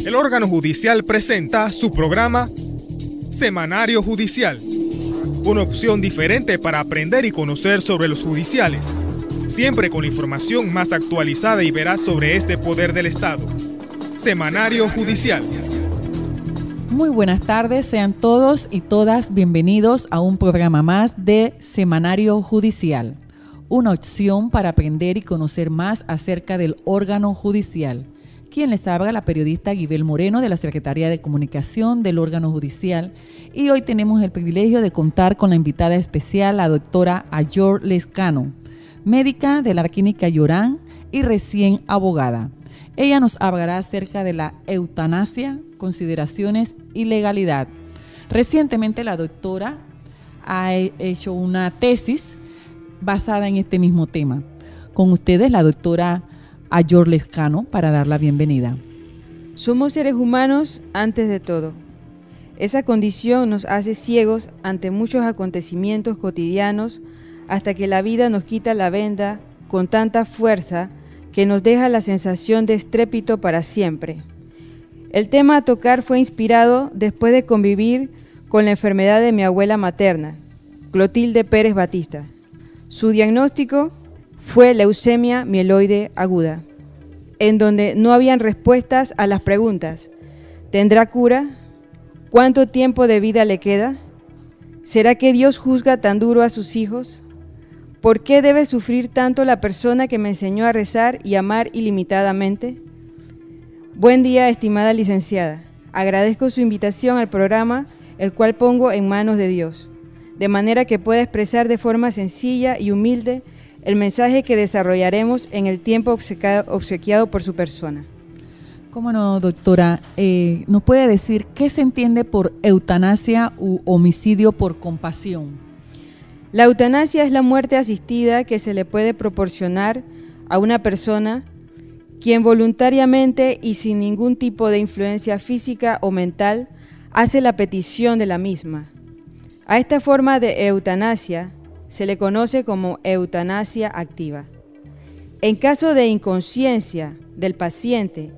El órgano judicial presenta su programa Semanario Judicial, una opción diferente para aprender y conocer sobre los judiciales, siempre con la información más actualizada y veraz sobre este poder del Estado. Semanario Judicial. Muy buenas tardes, sean todos y todas bienvenidos a un programa más de Semanario Judicial, una opción para aprender y conocer más acerca del órgano judicial. Quien les habla, la periodista Guibel Moreno de la Secretaría de Comunicación del órgano judicial, y hoy tenemos el privilegio de contar con la invitada especial, la doctora Ayor Lescano, médica de la Clínica Llorán y recién abogada. Ella nos hablará acerca de la eutanasia, consideraciones y legalidad. Recientemente la doctora ha hecho una tesis basada en este mismo tema. Con ustedes la doctora Ayor Lescano para dar la bienvenida. Somos seres humanos antes de todo. Esa condición nos hace ciegos ante muchos acontecimientos cotidianos hasta que la vida nos quita la venda con tanta fuerza que nos deja la sensación de estrépito para siempre. El tema a tocar fue inspirado después de convivir con la enfermedad de mi abuela materna, Clotilde Pérez Batista. Su diagnóstico fue leucemia mieloide aguda, en donde no habían respuestas a las preguntas: ¿tendrá cura? ¿Cuánto tiempo de vida le queda? ¿Será que Dios juzga tan duro a sus hijos? ¿Por qué debe sufrir tanto la persona que me enseñó a rezar y amar ilimitadamente? Buen día, estimada licenciada. Agradezco su invitación al programa, el cual pongo en manos de Dios, de manera que pueda expresar de forma sencilla y humilde el mensaje que desarrollaremos en el tiempo obsequiado por su persona. ¿Cómo no, doctora? ¿Nos puede decir qué se entiende por eutanasia u homicidio por compasión? La eutanasia es la muerte asistida que se le puede proporcionar a una persona quien voluntariamente y sin ningún tipo de influencia física o mental hace la petición de la misma. A esta forma de eutanasia se le conoce como eutanasia activa. En caso de inconsciencia del paciente,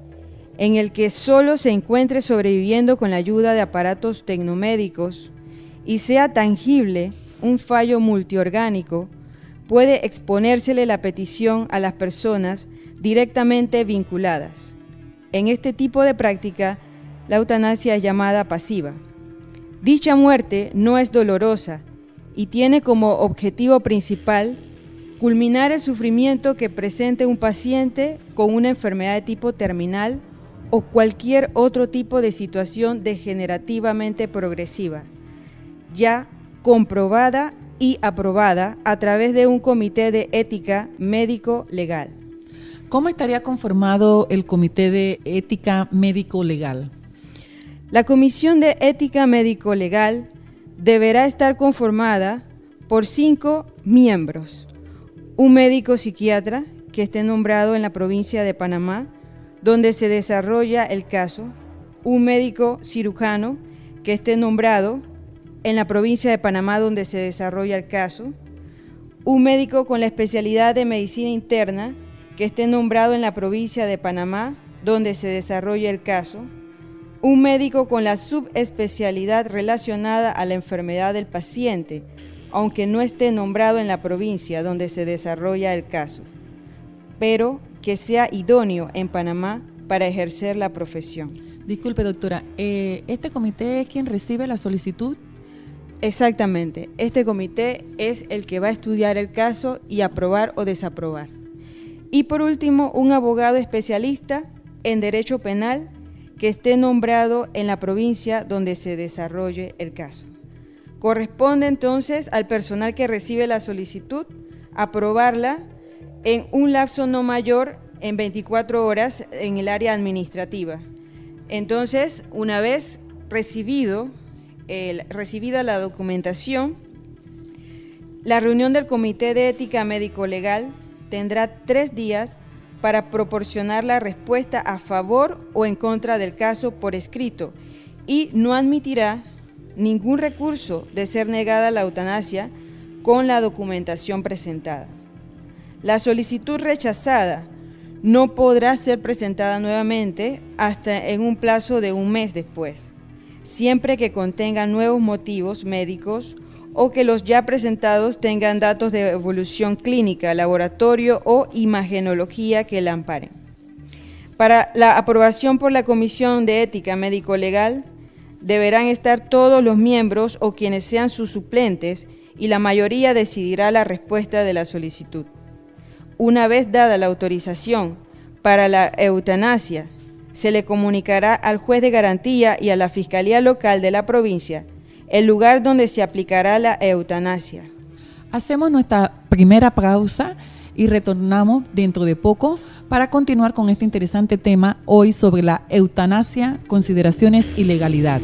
en el que solo se encuentre sobreviviendo con la ayuda de aparatos tecnomédicos y sea tangible un fallo multiorgánico, puede exponérsele la petición a las personas directamente vinculadas. En este tipo de práctica, la eutanasia es llamada pasiva. Dicha muerte no es dolorosa y tiene como objetivo principal culminar el sufrimiento que presente un paciente con una enfermedad de tipo terminal o cualquier otro tipo de situación degenerativamente progresiva, ya comprobada y aprobada a través de un comité de ética médico-legal. ¿Cómo estaría conformado el comité de ética médico-legal? La Comisión de Ética Médico-Legal deberá estar conformada por 5 miembros: un médico psiquiatra que esté nombrado en la provincia de Panamá, donde se desarrolla el caso; un médico cirujano que esté nombrado en la provincia de Panamá, donde se desarrolla el caso; un médico con la especialidad de medicina interna que esté nombrado en la provincia de Panamá, donde se desarrolla el caso; un médico con la subespecialidad relacionada a la enfermedad del paciente, aunque no esté nombrado en la provincia donde se desarrolla el caso, pero que sea idóneo en Panamá para ejercer la profesión. Disculpe, doctora, ¿este comité es quien recibe la solicitud? Exactamente, este comité es el que va a estudiar el caso y aprobar o desaprobar. Y por último, un abogado especialista en derecho penal que esté nombrado en la provincia donde se desarrolle el caso. Corresponde entonces al personal que recibe la solicitud aprobarla en un lapso no mayor en 24 horas en el área administrativa. Entonces, una vez recibida la documentación, la reunión del Comité de Ética Médico-Legal tendrá 3 días para proporcionar la respuesta a favor o en contra del caso por escrito y no admitirá ningún recurso de ser negada la eutanasia con la documentación presentada. La solicitud rechazada no podrá ser presentada nuevamente hasta en un plazo de un mes después, siempre que contenga nuevos motivos médicos o que los ya presentados tengan datos de evolución clínica, laboratorio o imagenología que la amparen. Para la aprobación por la Comisión de Ética Médico-Legal, deberán estar todos los miembros o quienes sean sus suplentes y la mayoría decidirá la respuesta de la solicitud. Una vez dada la autorización para la eutanasia, se le comunicará al juez de garantía y a la Fiscalía Local de la provincia el lugar donde se aplicará la eutanasia. Hacemos nuestra primera pausa y retornamos dentro de poco para continuar con este interesante tema hoy sobre la eutanasia, consideraciones y legalidad.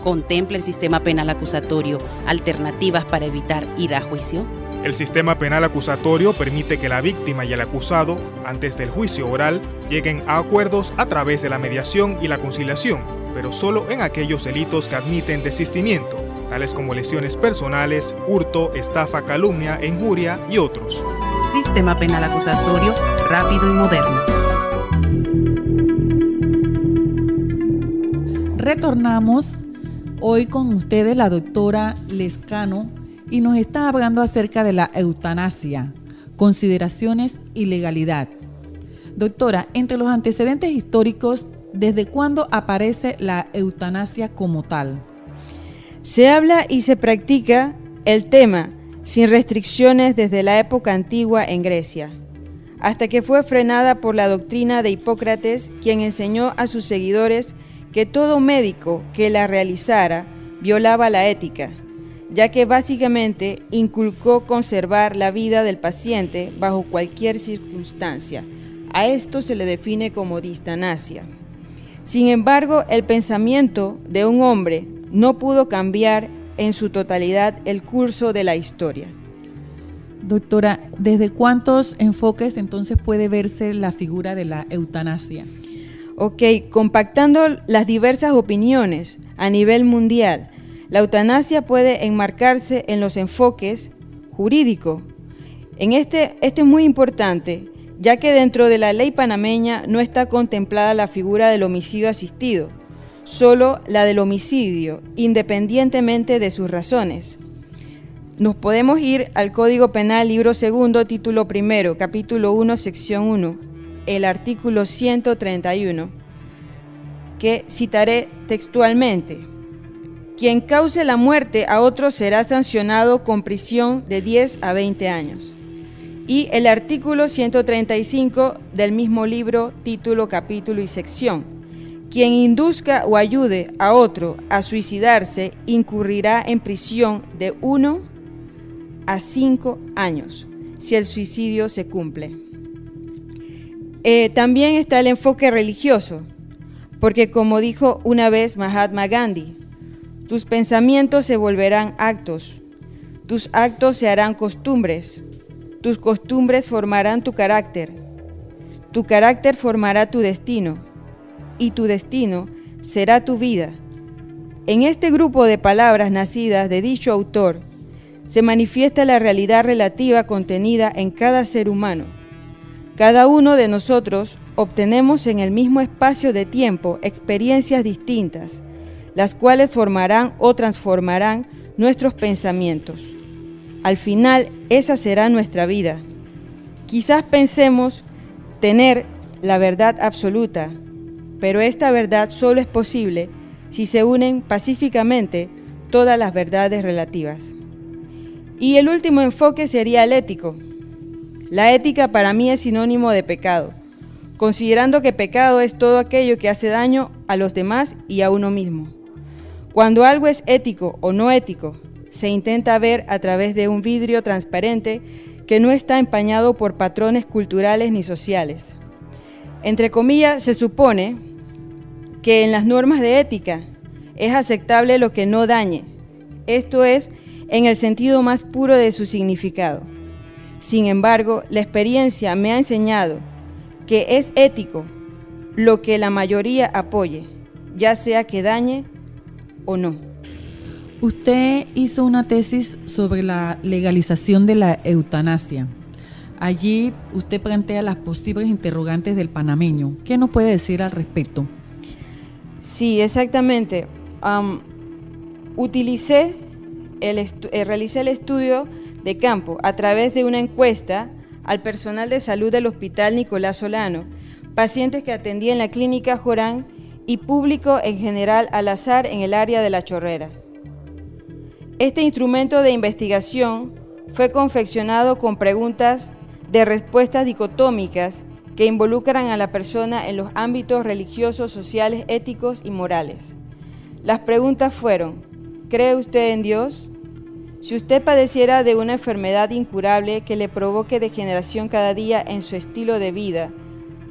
¿Contempla el sistema penal acusatorio alternativas para evitar ir a juicio? El sistema penal acusatorio permite que la víctima y el acusado, antes del juicio oral, lleguen a acuerdos a través de la mediación y la conciliación, pero solo en aquellos delitos que admiten desistimiento, tales como lesiones personales, hurto, estafa, calumnia, injuria y otros. Sistema penal acusatorio rápido y moderno. Retornamos hoy con ustedes la doctora Lescano y nos está hablando acerca de la eutanasia, consideraciones y legalidad. Doctora, entre los antecedentes históricos, ¿desde cuándo aparece la eutanasia como tal? Se habla y se practica el tema sin restricciones desde la época antigua en Grecia, hasta que fue frenada por la doctrina de Hipócrates, quien enseñó a sus seguidores que todo médico que la realizara violaba la ética, ya que básicamente inculcó conservar la vida del paciente bajo cualquier circunstancia. A esto se le define como distanasia. Sin embargo, el pensamiento de un hombre no pudo cambiar en su totalidad el curso de la historia. Doctora, ¿desde cuántos enfoques entonces puede verse la figura de la eutanasia? Ok, compactando las diversas opiniones a nivel mundial, la eutanasia puede enmarcarse en los enfoques jurídicos. Este es muy importante, ya que dentro de la ley panameña no está contemplada la figura del homicidio asistido, solo la del homicidio, independientemente de sus razones. Nos podemos ir al Código Penal, libro 2, título 1, capítulo 1, sección 1, el artículo 131, que citaré textualmente. Quien cause la muerte a otro será sancionado con prisión de 10 a 20 años. Y el artículo 135 del mismo libro, título, capítulo y sección. Quien induzca o ayude a otro a suicidarse incurrirá en prisión de 1 a 5 años, si el suicidio se cumple. También está el enfoque religioso, porque como dijo una vez Mahatma Gandhi, tus pensamientos se volverán actos, tus actos se harán costumbres, tus costumbres formarán tu carácter formará tu destino, y tu destino será tu vida. En este grupo de palabras nacidas de dicho autor, se manifiesta la realidad relativa contenida en cada ser humano. Cada uno de nosotros obtenemos en el mismo espacio de tiempo experiencias distintas, las cuales formarán o transformarán nuestros pensamientos. Al final, esa será nuestra vida. Quizás pensemos tener la verdad absoluta, pero esta verdad solo es posible si se unen pacíficamente todas las verdades relativas. Y el último enfoque sería el ético. La ética para mí es sinónimo de pecado, considerando que pecado es todo aquello que hace daño a los demás y a uno mismo. Cuando algo es ético o no ético, se intenta ver a través de un vidrio transparente que no está empañado por patrones culturales ni sociales. Entre comillas, se supone que en las normas de ética es aceptable lo que no dañe. Esto es en el sentido más puro de su significado. Sin embargo, la experiencia me ha enseñado que es ético lo que la mayoría apoye, ya sea que dañe o no. Usted hizo una tesis sobre la legalización de la eutanasia. Allí usted plantea las posibles interrogantes del panameño. ¿Qué nos puede decir al respecto? Sí, exactamente. Realicé el estudio de campo a través de una encuesta al personal de salud del Hospital Nicolás Solano, pacientes que atendí en la Clínica Jorán y público en general al azar en el área de La Chorrera. Este instrumento de investigación fue confeccionado con preguntas de respuestas dicotómicas que involucran a la persona en los ámbitos religiosos, sociales, éticos y morales. Las preguntas fueron: ¿cree usted en Dios? Si usted padeciera de una enfermedad incurable que le provoque degeneración cada día en su estilo de vida,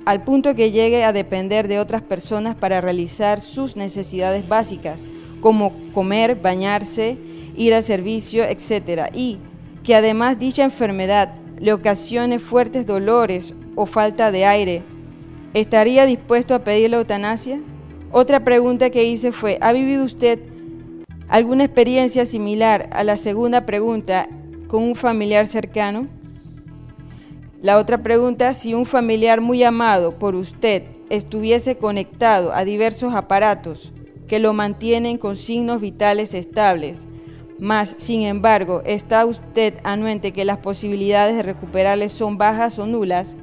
al punto que llegue a depender de otras personas para realizar sus necesidades básicas, como comer, bañarse, ir al servicio, etc., y que además dicha enfermedad le ocasione fuertes dolores o falta de aire, ¿estaría dispuesto a pedir la eutanasia? Otra pregunta que hice fue: ¿ha vivido usted alguna experiencia similar a la segunda pregunta con un familiar cercano? La otra pregunta: si un familiar muy amado por usted estuviese conectado a diversos aparatos que lo mantienen con signos vitales estables, mas, sin embargo, está usted anuente que las posibilidades de recuperarle son bajas o nulas,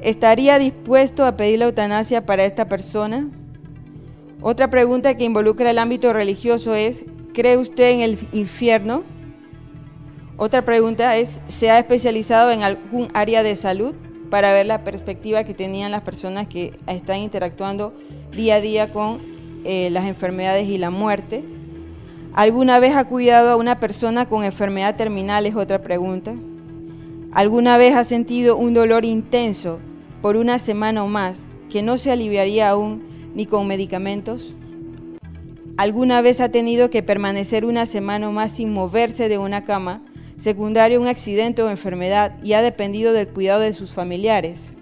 ¿estaría dispuesto a pedir la eutanasia para esta persona? Otra pregunta que involucra el ámbito religioso es: ¿cree usted en el infierno? Otra pregunta es: ¿se ha especializado en algún área de salud para ver la perspectiva que tenían las personas que están interactuando día a día con las enfermedades y la muerte? ¿Alguna vez ha cuidado a una persona con enfermedad terminal? Es otra pregunta. ¿Alguna vez ha sentido un dolor intenso por una semana o más que no se aliviaría aún ni con medicamentos? ¿Alguna vez ha tenido que permanecer una semana o más sin moverse de una cama, secundario a un accidente o enfermedad, y ha dependido del cuidado de sus familiares?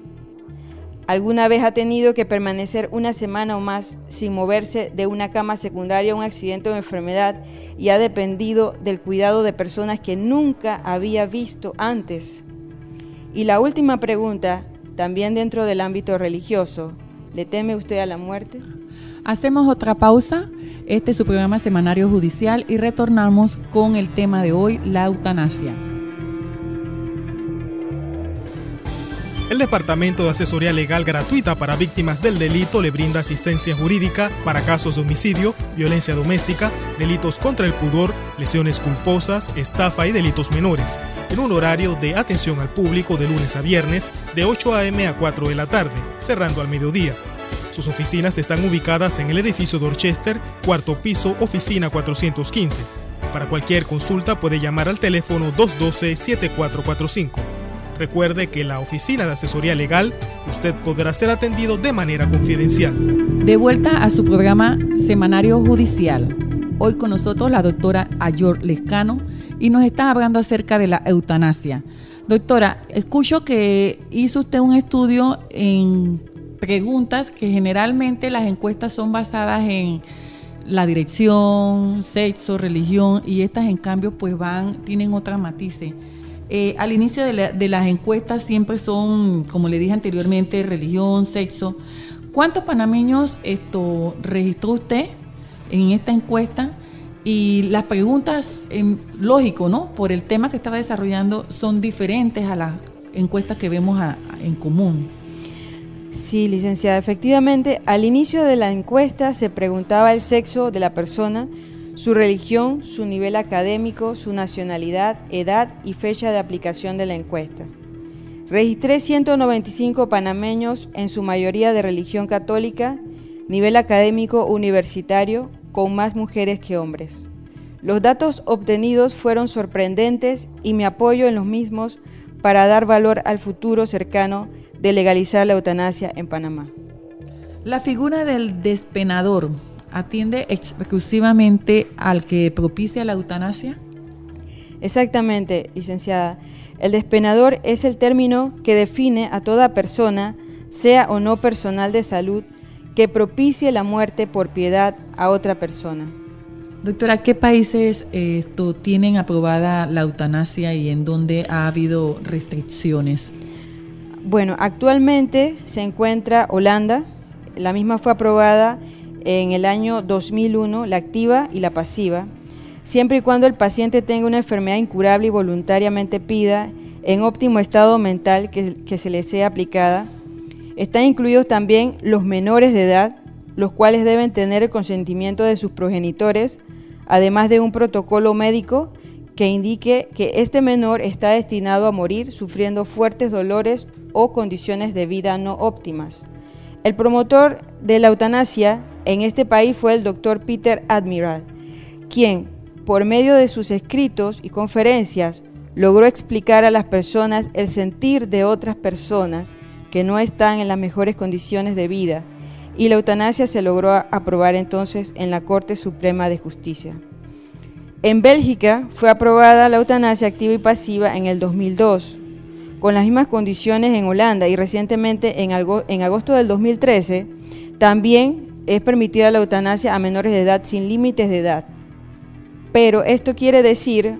¿Alguna vez ha tenido que permanecer una semana o más sin moverse de una cama, secundaria a un accidente o enfermedad, y ha dependido del cuidado de personas que nunca había visto antes? Y la última pregunta, también dentro del ámbito religioso: ¿le teme usted a la muerte? Hacemos otra pausa. Este es su programa Semanario Judicial y retornamos con el tema de hoy, la eutanasia. El Departamento de Asesoría Legal Gratuita para Víctimas del Delito le brinda asistencia jurídica para casos de homicidio, violencia doméstica, delitos contra el pudor, lesiones culposas, estafa y delitos menores, en un horario de atención al público de lunes a viernes de 8 a.m. a 4 de la tarde, cerrando al mediodía. Sus oficinas están ubicadas en el edificio Dorchester, cuarto piso, oficina 415. Para cualquier consulta puede llamar al teléfono 212-7445. Recuerde que en la oficina de asesoría legal usted podrá ser atendido de manera confidencial. De vuelta a su programa Semanario Judicial. Hoy con nosotros la doctora Ayor Lescano y nos está hablando acerca de la eutanasia. Doctora, escucho que hizo usted un estudio en preguntas que generalmente las encuestas son basadas en la dirección, sexo, religión, y estas en cambio pues tienen otras matices. Al inicio de las encuestas siempre son, como le dije anteriormente, religión, sexo. ¿Cuántos panameños registró usted en esta encuesta? Y las preguntas, lógico, ¿no? Por el tema que estaba desarrollando, son diferentes a las encuestas que vemos en común. Sí, licenciada, efectivamente, al inicio de la encuesta se preguntaba el sexo de la persona, su religión, su nivel académico, su nacionalidad, edad y fecha de aplicación de la encuesta. Registré 195 panameños, en su mayoría de religión católica, nivel académico universitario, con más mujeres que hombres. Los datos obtenidos fueron sorprendentes y me apoyo en los mismos para dar valor al futuro cercano de legalizar la eutanasia en Panamá. La figura del despenador ¿atiende exclusivamente al que propicia la eutanasia? Exactamente, licenciada. El despenador es el término que define a toda persona, sea o no personal de salud, que propicie la muerte por piedad a otra persona. Doctora, ¿qué países tienen aprobada la eutanasia y en dónde ha habido restricciones? Bueno, actualmente se encuentra Holanda. La misma fue aprobada en el año 2001, la activa y la pasiva, siempre y cuando el paciente tenga una enfermedad incurable y voluntariamente pida, en óptimo estado mental, que se le sea aplicada. Están incluidos también los menores de edad, los cuales deben tener el consentimiento de sus progenitores, además de un protocolo médico que indique que este menor está destinado a morir sufriendo fuertes dolores o condiciones de vida no óptimas. El promotor de la eutanasia en este país fue el doctor Peter Admiral, quien, por medio de sus escritos y conferencias, logró explicar a las personas el sentir de otras personas que no están en las mejores condiciones de vida, y la eutanasia se logró aprobar entonces en la Corte Suprema de Justicia. En Bélgica fue aprobada la eutanasia activa y pasiva en el 2002, con las mismas condiciones en Holanda, y recientemente en agosto del 2013 también es permitida la eutanasia a menores de edad sin límites de edad. Pero esto quiere decir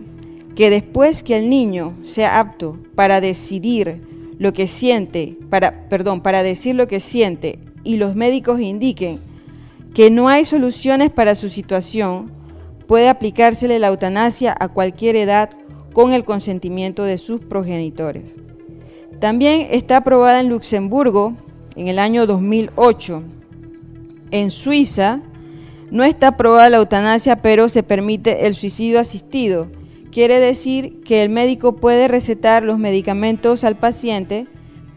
que después que el niño sea apto para decidir lo que siente, para decir lo que siente, y los médicos indiquen que no hay soluciones para su situación, puede aplicársele la eutanasia a cualquier edad con el consentimiento de sus progenitores. También está aprobada en Luxemburgo en el año 2008. En Suiza no está aprobada la eutanasia, pero se permite el suicidio asistido. Quiere decir que el médico puede recetar los medicamentos al paciente,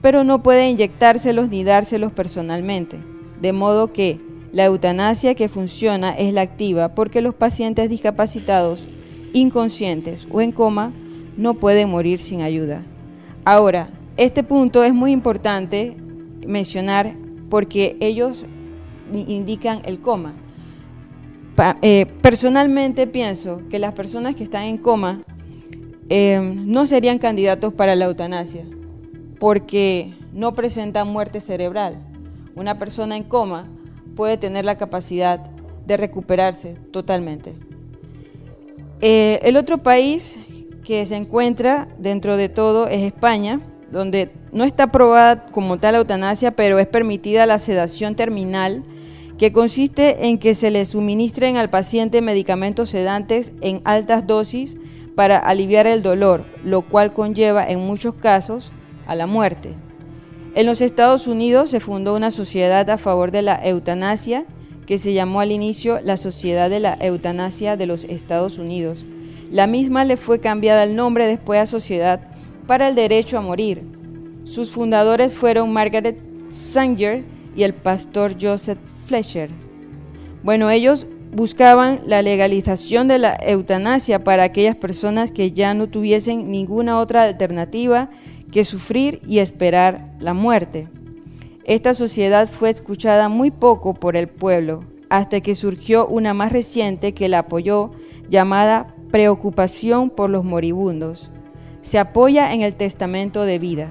pero no puede inyectárselos ni dárselos personalmente. De modo que la eutanasia que funciona es la activa, porque los pacientes discapacitados, inconscientes o en coma no pueden morir sin ayuda. Ahora, este punto es muy importante mencionar porque ellos indican el coma. Personalmente pienso que las personas que están en coma no serían candidatos para la eutanasia porque no presentan muerte cerebral. Una persona en coma puede tener la capacidad de recuperarse totalmente. El otro país que se encuentra dentro de todo es España, donde no está aprobada como tal la eutanasia, pero es permitida la sedación terminal, que consiste en que se le suministren al paciente medicamentos sedantes en altas dosis para aliviar el dolor, lo cual conlleva en muchos casos a la muerte. En los Estados Unidos se fundó una sociedad a favor de la eutanasia que se llamó al inicio la Sociedad de la Eutanasia de los Estados Unidos. La misma le fue cambiada el nombre después a Sociedad para el Derecho a Morir. Sus fundadores fueron Margaret Sanger y el pastor Joseph Fletcher. Bueno, ellos buscaban la legalización de la eutanasia para aquellas personas que ya no tuviesen ninguna otra alternativa que sufrir y esperar la muerte. Esta sociedad fue escuchada muy poco por el pueblo, hasta que surgió una más reciente que la apoyó, llamada Preocupación por los Moribundos. Se apoya en el testamento de vida,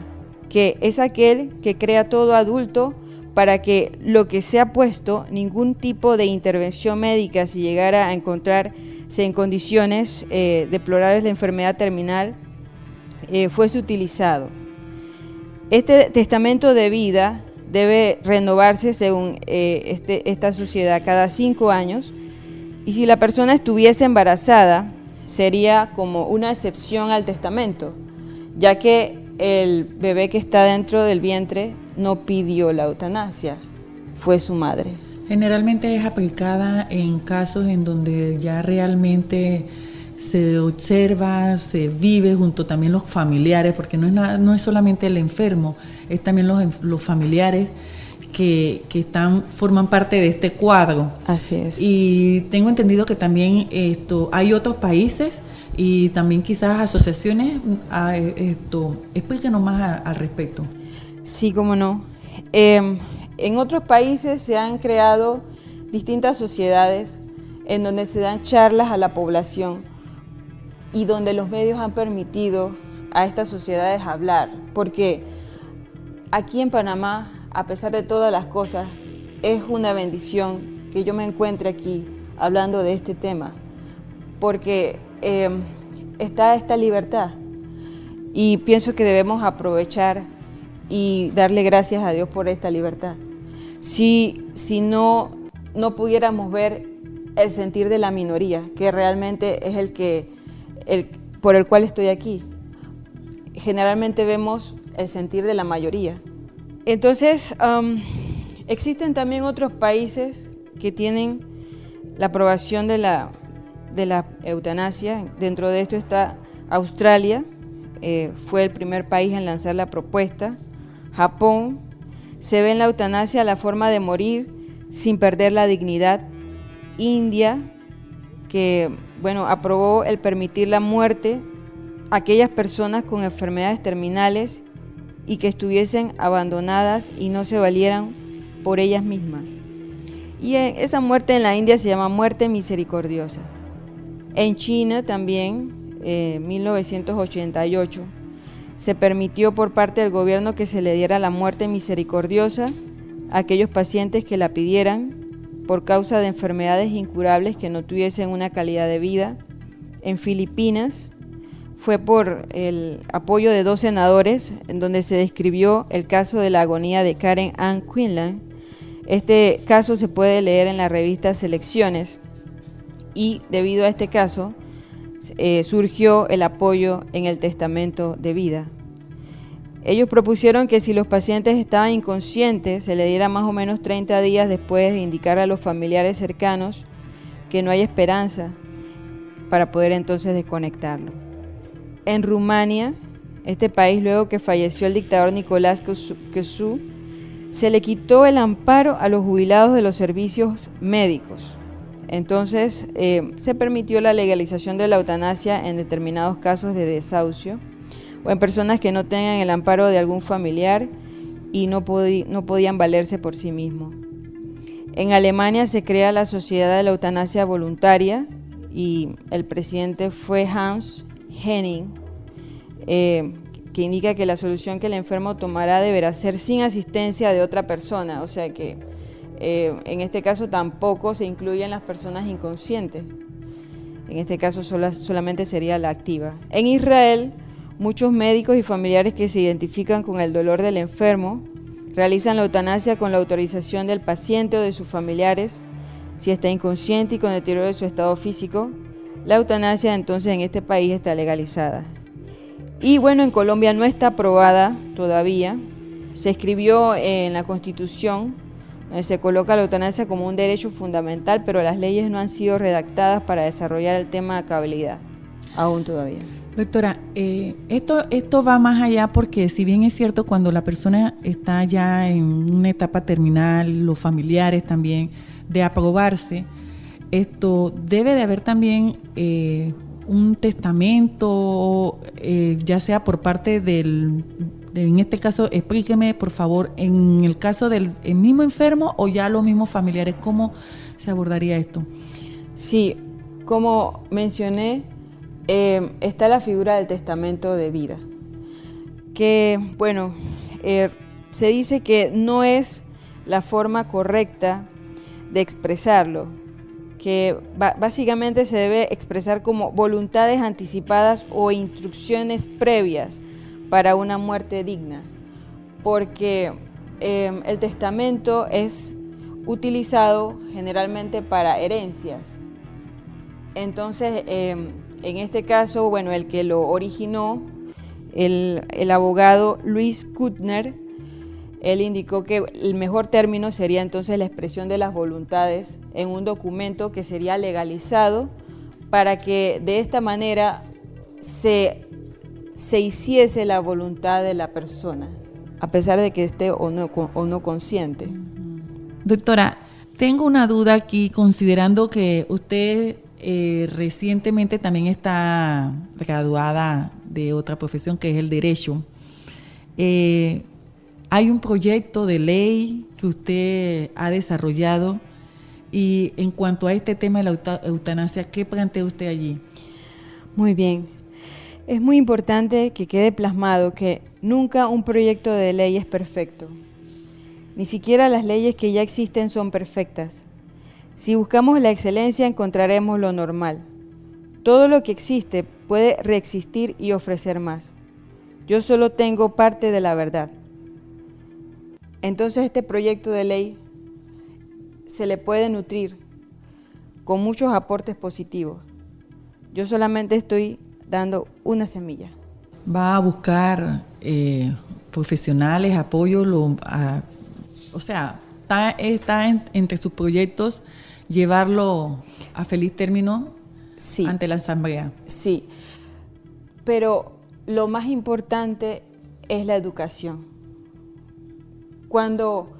que es aquel que crea todo adulto para que lo que sea puesto, ningún tipo de intervención médica, si llegara a encontrarse en condiciones deplorables de enfermedad terminal, fuese utilizado. Este testamento de vida debe renovarse según esta sociedad cada 5 años, y si la persona estuviese embarazada, sería como una excepción al testamento, ya que el bebé que está dentro del vientre no pidió la eutanasia, fue su madre. Generalmente es aplicada en casos en donde ya realmente se observa, se vive junto también los familiares, porque no es solamente el enfermo, es también los familiares que forman parte de este cuadro. Así es. Y tengo entendido que también hay otros países y también quizás asociaciones. Explíquenos más al respecto. Sí, cómo no. En otros países se han creado distintas sociedades en donde se dan charlas a la población y donde los medios han permitido a estas sociedades hablar, porque aquí en Panamá, a pesar de todas las cosas, es una bendición que yo me encuentre aquí hablando de este tema, porque está esta libertad y pienso que debemos aprovechar y darle gracias a Dios por esta libertad. Si no pudiéramos ver el sentir de la minoría, que realmente es por el cual estoy aquí. Generalmente vemos el sentir de la mayoría. Entonces, existen también otros países que tienen la aprobación de la eutanasia. Dentro de esto está Australia, fue el primer país en lanzar la propuesta. Japón, se ve en la eutanasia la forma de morir sin perder la dignidad. India, que aprobó el permitir la muerte a aquellas personas con enfermedades terminales y que estuviesen abandonadas y no se valieran por ellas mismas. Y esa muerte en la India se llama muerte misericordiosa. En China también, en 1988, se permitió por parte del gobierno que se le diera la muerte misericordiosa a aquellos pacientes que la pidieran por causa de enfermedades incurables que no tuviesen una calidad de vida. En Filipinas fue por el apoyo de 2 senadores en donde se describió el caso de la agonía de Karen Ann Quinlan. Este caso se puede leer en la revista Selecciones y debido a este caso surgió el apoyo en el testamento de vida. Ellos propusieron que si los pacientes estaban inconscientes, se le diera más o menos 30 días después de indicar a los familiares cercanos que no hay esperanza para poder entonces desconectarlo. En Rumania, este país, luego que falleció el dictador Nicolás Ceausescu, se le quitó el amparo a los jubilados de los servicios médicos. Entonces, se permitió la legalización de la eutanasia en determinados casos de desahucio o en personas que no tengan el amparo de algún familiar y no podían valerse por sí mismos. En Alemania se crea la Sociedad de la Eutanasia Voluntaria y el presidente fue Hans Henning, que indica que la solución que el enfermo tomará deberá ser sin asistencia de otra persona, o sea que en este caso tampoco se incluyen las personas inconscientes, en este caso solamente sería la activa. En Israel, muchos médicos y familiares que se identifican con el dolor del enfermo realizan la eutanasia con la autorización del paciente o de sus familiares. Si está inconsciente y con deterioro de su estado físico, la eutanasia entonces en este país está legalizada. Y en Colombia no está aprobada todavía. Se escribió en la Constitución, donde se coloca la eutanasia como un derecho fundamental, pero las leyes no han sido redactadas para desarrollar el tema de cabalidad, aún todavía. Doctora, esto va más allá porque si bien es cierto cuando la persona está ya en una etapa terminal, los familiares también, de aprobarse, esto debe de haber también un testamento, ya sea por parte en este caso, explíqueme por favor, en el caso del mismo enfermo o ya los mismos familiares, ¿cómo se abordaría esto? Sí, como mencioné, está la figura del testamento de vida, que se dice que no es la forma correcta de expresarlo, que básicamente se debe expresar como voluntades anticipadas o instrucciones previas para una muerte digna, porque el testamento es utilizado generalmente para herencias. Entonces, en este caso, el que lo originó, el abogado Luis Kuttner, él indicó que el mejor término sería entonces la expresión de las voluntades en un documento que sería legalizado para que de esta manera se hiciese la voluntad de la persona, a pesar de que esté o no consciente. Doctora, tengo una duda aquí, considerando que usted recientemente también está graduada de otra profesión que es el derecho. Hay un proyecto de ley que usted ha desarrollado y en cuanto a este tema de la eutanasia, ¿qué plantea usted allí? Muy bien. Es muy importante que quede plasmado que nunca un proyecto de ley es perfecto. Ni siquiera las leyes que ya existen son perfectas. Si buscamos la excelencia, encontraremos lo normal. Todo lo que existe puede reexistir y ofrecer más. Yo solo tengo parte de la verdad. Entonces este proyecto de ley se le puede nutrir con muchos aportes positivos. Yo solamente estoy dando una semilla. ¿Va a buscar profesionales, apoyo? ¿Está entre sus proyectos llevarlo a feliz término Sí. ante la Asamblea? Sí, pero lo más importante es la educación. Cuando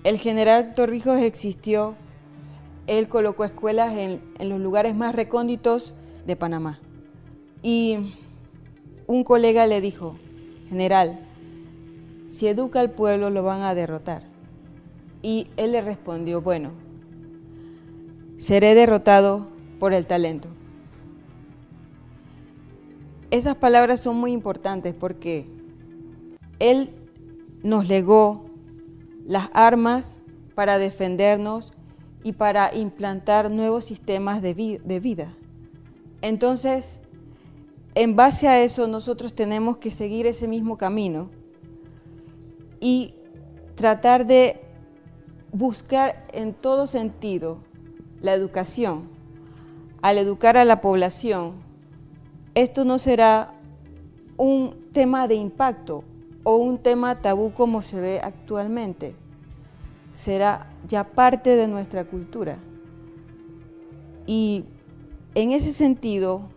el general Torrijos existió, él colocó escuelas en los lugares más recónditos de Panamá. Y un colega le dijo: general, si educa al pueblo lo van a derrotar. Y él le respondió: bueno, seré derrotado por el talento. Esas palabras son muy importantes porque él nos legó las armas para defendernos y para implantar nuevos sistemas de vida. Entonces, en base a eso, nosotros tenemos que seguir ese mismo camino y tratar de buscar en todo sentido la educación. Al educar a la población, esto no será un tema de impacto o un tema tabú como se ve actualmente. Será ya parte de nuestra cultura. Y en ese sentido,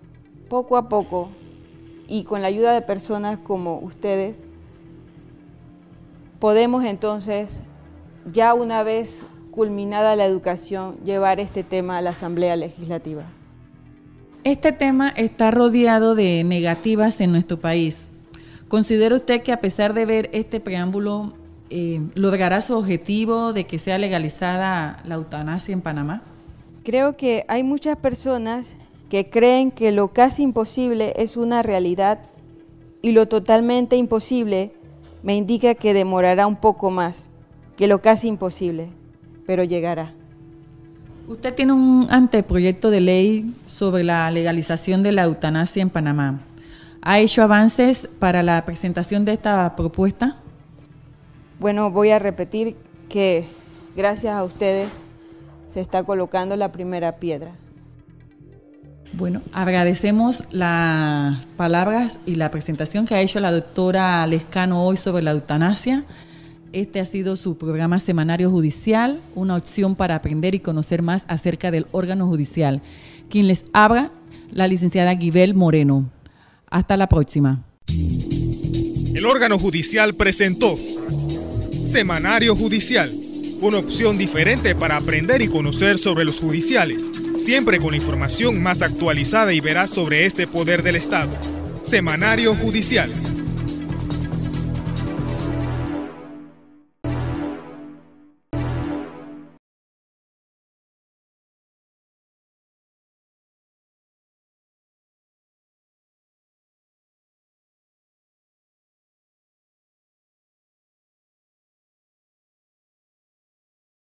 poco a poco, y con la ayuda de personas como ustedes, podemos entonces, ya una vez culminada la educación, llevar este tema a la Asamblea Legislativa. Este tema está rodeado de negativas en nuestro país. ¿Considera usted que a pesar de ver este preámbulo, logrará su objetivo de que sea legalizada la eutanasia en Panamá? Creo que hay muchas personas que creen que lo casi imposible es una realidad y lo totalmente imposible me indica que demorará un poco más que lo casi imposible, pero llegará. Usted tiene un anteproyecto de ley sobre la legalización de la eutanasia en Panamá. ¿Ha hecho avances para la presentación de esta propuesta? Bueno, voy a repetir que gracias a ustedes se está colocando la primera piedra. Bueno, agradecemos las palabras y la presentación que ha hecho la doctora Lescano hoy sobre la eutanasia. Este ha sido su programa Semanario Judicial, una opción para aprender y conocer más acerca del órgano judicial. Quien les habla, la licenciada Guibel Moreno. Hasta la próxima. El órgano judicial presentó Semanario Judicial, una opción diferente para aprender y conocer sobre los judiciales, siempre con la información más actualizada y veraz sobre este poder del Estado. Semanario Judicial.